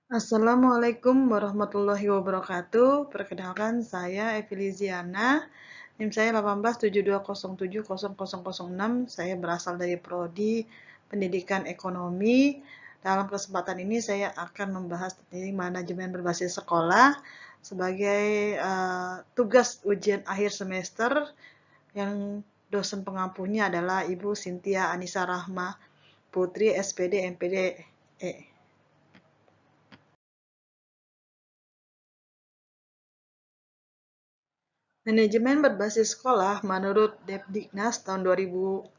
Assalamualaikum warahmatullahi wabarakatuh. Perkenalkan saya Evi Liziana. NIM saya 1872070006. Saya berasal dari Prodi Pendidikan Ekonomi. Dalam kesempatan ini saya akan membahas tentang manajemen berbasis sekolah sebagai tugas ujian akhir semester yang dosen pengampunya adalah Ibu Cynthia Anissa Rahma Putri SPD MPD E. Manajemen berbasis sekolah menurut Depdiknas tahun 2003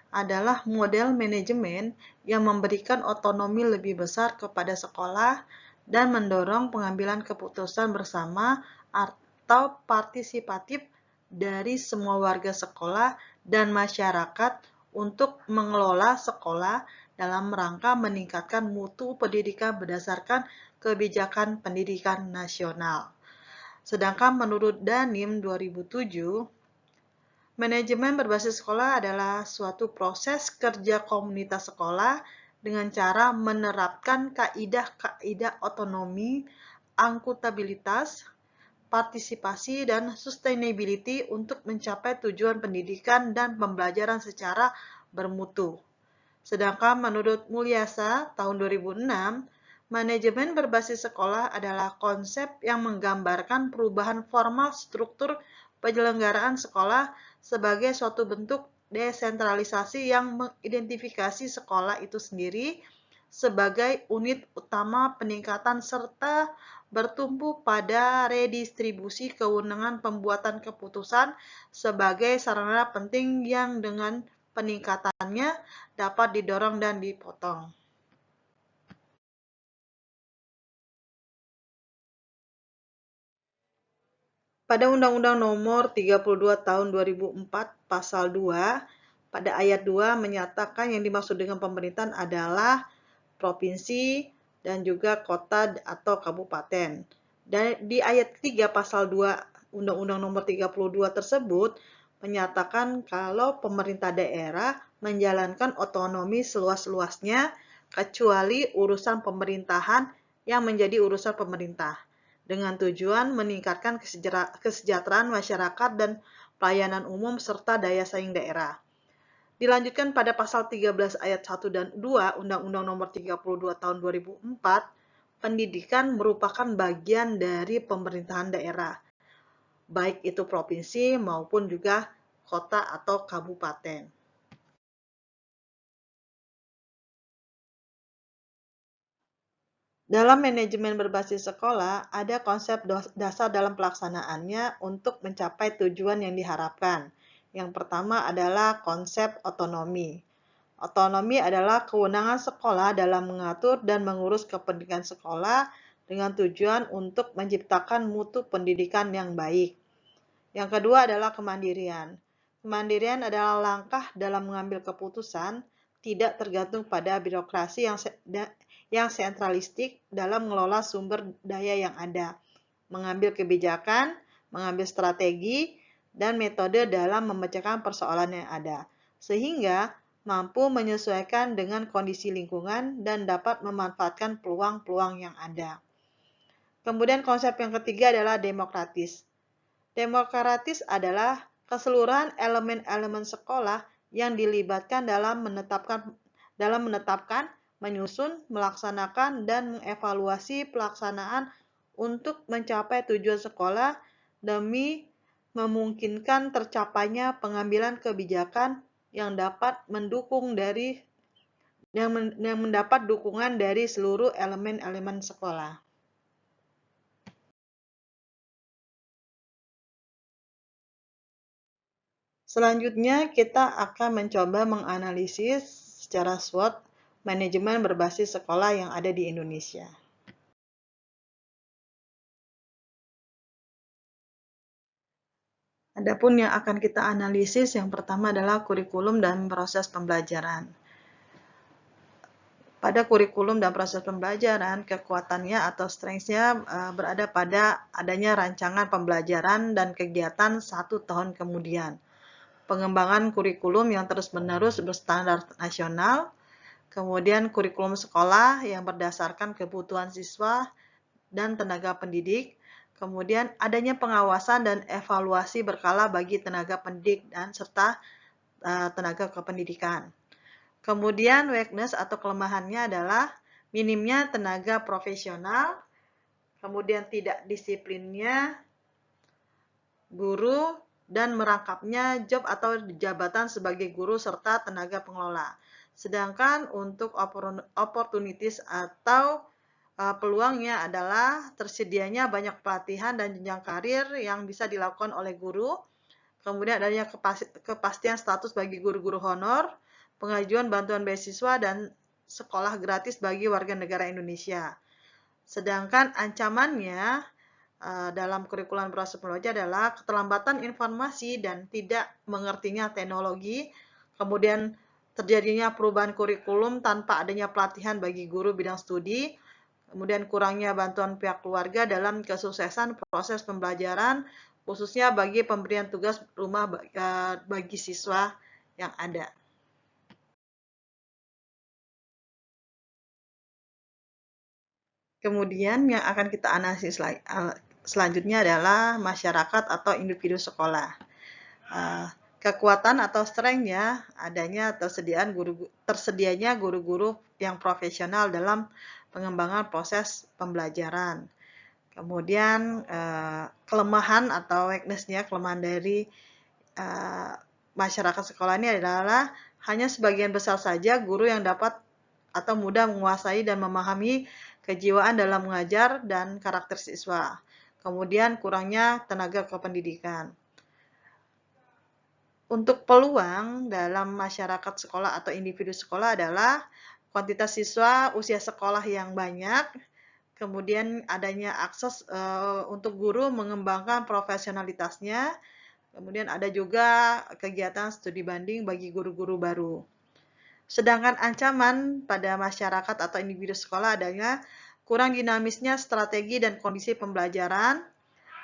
adalah model manajemen yang memberikan otonomi lebih besar kepada sekolah dan mendorong pengambilan keputusan bersama atau partisipatif dari semua warga sekolah dan masyarakat untuk mengelola sekolah dalam rangka meningkatkan mutu pendidikan berdasarkan kebijakan pendidikan nasional. Sedangkan menurut Danim 2007, manajemen berbasis sekolah adalah suatu proses kerja komunitas sekolah dengan cara menerapkan kaidah-kaidah otonomi, akuntabilitas, partisipasi, dan sustainability untuk mencapai tujuan pendidikan dan pembelajaran secara bermutu. Sedangkan menurut Mulyasa tahun 2006, manajemen berbasis sekolah adalah konsep yang menggambarkan perubahan formal struktur penyelenggaraan sekolah sebagai suatu bentuk desentralisasi yang mengidentifikasi sekolah itu sendiri sebagai unit utama peningkatan serta bertumpu pada redistribusi kewenangan pembuatan keputusan sebagai sarana penting yang dengan peningkatannya dapat didorong dan dipotong. Pada Undang-Undang Nomor 32 Tahun 2004 Pasal 2, pada ayat 2 menyatakan yang dimaksud dengan pemerintahan adalah provinsi dan juga kota atau kabupaten. Dan di ayat 3 Pasal 2 Undang-Undang Nomor 32 tersebut menyatakan kalau pemerintah daerah menjalankan otonomi seluas-luasnya kecuali urusan pemerintahan yang menjadi urusan pemerintah, dengan tujuan meningkatkan kesejahteraan masyarakat dan pelayanan umum serta daya saing daerah. Dilanjutkan pada pasal 13 ayat 1 dan 2 Undang-Undang Nomor 32 Tahun 2004, pendidikan merupakan bagian dari pemerintahan daerah, baik itu provinsi maupun juga kota atau kabupaten. Dalam manajemen berbasis sekolah, ada konsep dasar dalam pelaksanaannya untuk mencapai tujuan yang diharapkan. Yang pertama adalah konsep otonomi. Otonomi adalah kewenangan sekolah dalam mengatur dan mengurus kepentingan sekolah dengan tujuan untuk menciptakan mutu pendidikan yang baik. Yang kedua adalah kemandirian. Kemandirian adalah langkah dalam mengambil keputusan tidak tergantung pada birokrasi yang sentralistik dalam mengelola sumber daya yang ada, mengambil kebijakan, mengambil strategi, dan metode dalam memecahkan persoalan yang ada, sehingga mampu menyesuaikan dengan kondisi lingkungan dan dapat memanfaatkan peluang-peluang yang ada. Kemudian konsep yang ketiga adalah demokratis. Demokratis adalah keseluruhan elemen-elemen sekolah yang dilibatkan dalam menetapkan, menyusun, melaksanakan, dan mengevaluasi pelaksanaan untuk mencapai tujuan sekolah demi memungkinkan tercapainya pengambilan kebijakan yang mendapat dukungan dari seluruh elemen-elemen sekolah. Selanjutnya, kita akan mencoba menganalisis secara SWOT manajemen berbasis sekolah yang ada di Indonesia. Adapun yang akan kita analisis yang pertama adalah kurikulum dan proses pembelajaran. Pada kurikulum dan proses pembelajaran, kekuatannya atau strength-nya berada pada adanya rancangan pembelajaran dan kegiatan 1 tahun kemudian. Pengembangan kurikulum yang terus-menerus berstandar nasional, kemudian kurikulum sekolah yang berdasarkan kebutuhan siswa dan tenaga pendidik, kemudian adanya pengawasan dan evaluasi berkala bagi tenaga pendidik dan serta tenaga kependidikan. Kemudian weakness atau kelemahannya adalah minimnya tenaga profesional, kemudian tidak disiplinnya guru, dan merangkapnya job atau jabatan sebagai guru serta tenaga pengelola. Sedangkan untuk opportunities atau peluangnya adalah tersedianya banyak pelatihan dan jenjang karir yang bisa dilakukan oleh guru, kemudian adanya kepastian status bagi guru-guru honor, pengajuan bantuan beasiswa, dan sekolah gratis bagi warga negara Indonesia. Sedangkan ancamannya dalam kurikulum proses pembelajaran adalah keterlambatan informasi dan tidak mengertinya teknologi, kemudian terjadinya perubahan kurikulum tanpa adanya pelatihan bagi guru bidang studi, kemudian kurangnya bantuan pihak keluarga dalam kesuksesan proses pembelajaran, khususnya bagi pemberian tugas rumah bagi siswa yang ada. Kemudian yang akan kita analisis selanjutnya adalah masyarakat atau individu sekolah. Kekuatan atau strength-nya adanya tersedianya guru-guru yang profesional dalam pengembangan proses pembelajaran. Kemudian kelemahan atau weakness-nya, kelemahan dari masyarakat sekolah ini adalah hanya sebagian besar saja guru yang dapat atau mudah menguasai dan memahami kejiwaan dalam mengajar dan karakter siswa. Kemudian kurangnya tenaga kependidikan. Untuk peluang dalam masyarakat sekolah atau individu sekolah adalah kuantitas siswa usia sekolah yang banyak, kemudian adanya akses untuk guru mengembangkan profesionalitasnya, kemudian ada juga kegiatan studi banding bagi guru-guru baru. Sedangkan ancaman pada masyarakat atau individu sekolah adanya kurang dinamisnya strategi dan kondisi pembelajaran,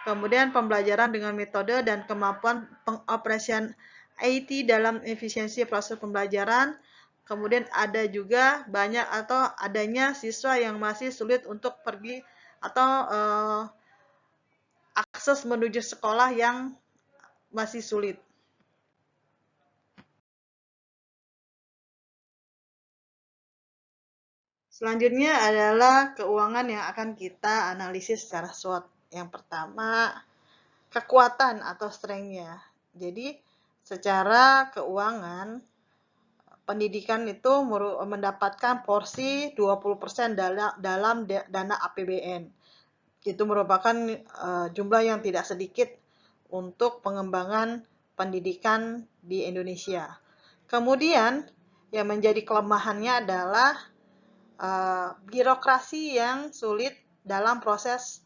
kemudian pembelajaran dengan metode dan kemampuan pengoperasian IT dalam efisiensi proses pembelajaran, kemudian ada juga banyak atau adanya siswa yang masih sulit untuk pergi atau akses menuju sekolah yang masih sulit. Selanjutnya adalah keuangan yang akan kita analisis secara SWOT. Yang pertama, kekuatan atau strength-nya. Jadi, secara keuangan, pendidikan itu mendapatkan porsi 20% dalam dana APBN. Itu merupakan jumlah yang tidak sedikit untuk pengembangan pendidikan di Indonesia. Kemudian, yang menjadi kelemahannya adalah birokrasi yang sulit dalam proses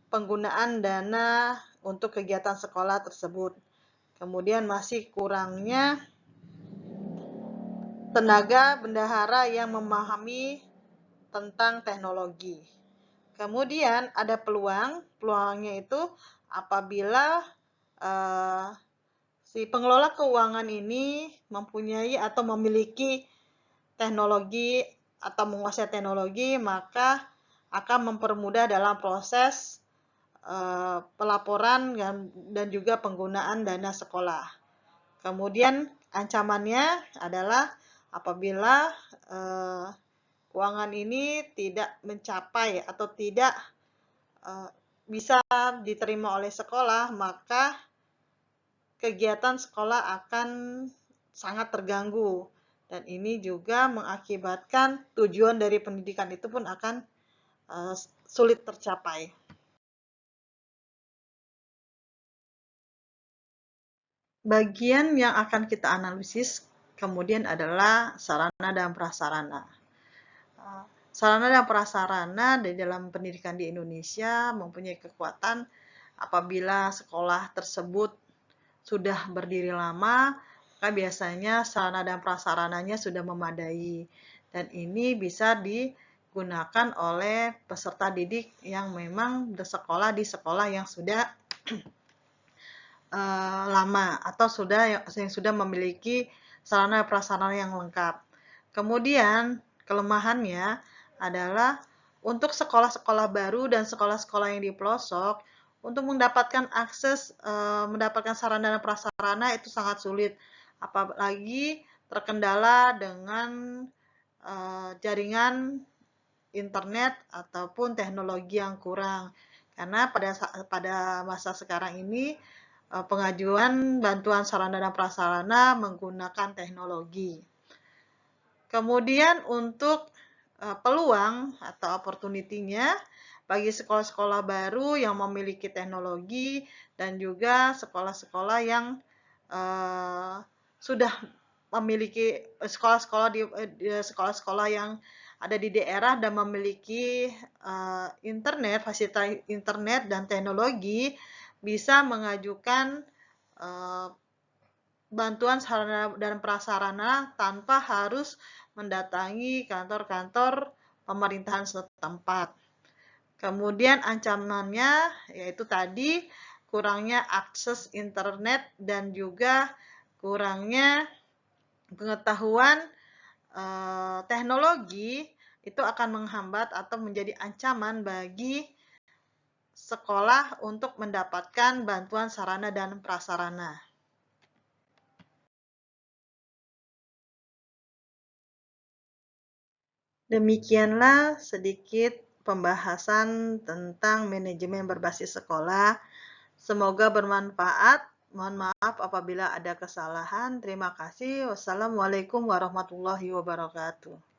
penggunaan dana untuk kegiatan sekolah tersebut. Kemudian masih kurangnya tenaga bendahara yang memahami tentang teknologi. Kemudian ada peluangnya itu apabila si pengelola keuangan ini mempunyai atau memiliki teknologi atau menguasai teknologi, maka akan mempermudah dalam proses pelaporan dan juga penggunaan dana sekolah. Kemudian ancamannya adalah apabila keuangan ini tidak mencapai atau tidak bisa diterima oleh sekolah, maka kegiatan sekolah akan sangat terganggu. Dan ini juga mengakibatkan tujuan dari pendidikan itu pun akan sulit tercapai. Bagian yang akan kita analisis kemudian adalah sarana dan prasarana. Sarana dan prasarana di dalam pendidikan di Indonesia mempunyai kekuatan apabila sekolah tersebut sudah berdiri lama, maka biasanya sarana dan prasarananya sudah memadai, dan ini bisa digunakan oleh peserta didik yang memang bersekolah di sekolah yang sudah lama atau yang sudah memiliki sarana prasarana yang lengkap. Kemudian kelemahannya adalah untuk sekolah-sekolah baru dan sekolah-sekolah yang di pelosok, untuk mendapatkan sarana dan prasarana itu sangat sulit, apalagi terkendala dengan jaringan internet ataupun teknologi yang kurang. Karena pada masa sekarang ini pengajuan bantuan sarana dan prasarana menggunakan teknologi. Kemudian untuk peluang atau opportunity-nya bagi sekolah-sekolah baru yang memiliki teknologi dan juga sekolah-sekolah yang sudah memiliki sekolah-sekolah yang ada di daerah dan memiliki fasilitas internet dan teknologi bisa mengajukan bantuan sarana dan prasarana tanpa harus mendatangi kantor-kantor pemerintahan setempat. Kemudian ancamannya yaitu tadi kurangnya akses internet dan juga kurangnya pengetahuan teknologi itu akan menghambat atau menjadi ancaman bagi sekolah untuk mendapatkan bantuan sarana dan prasarana. Demikianlah sedikit pembahasan tentang manajemen berbasis sekolah. Semoga bermanfaat. Mohon maaf apabila ada kesalahan. Terima kasih. Wassalamualaikum warahmatullahi wabarakatuh.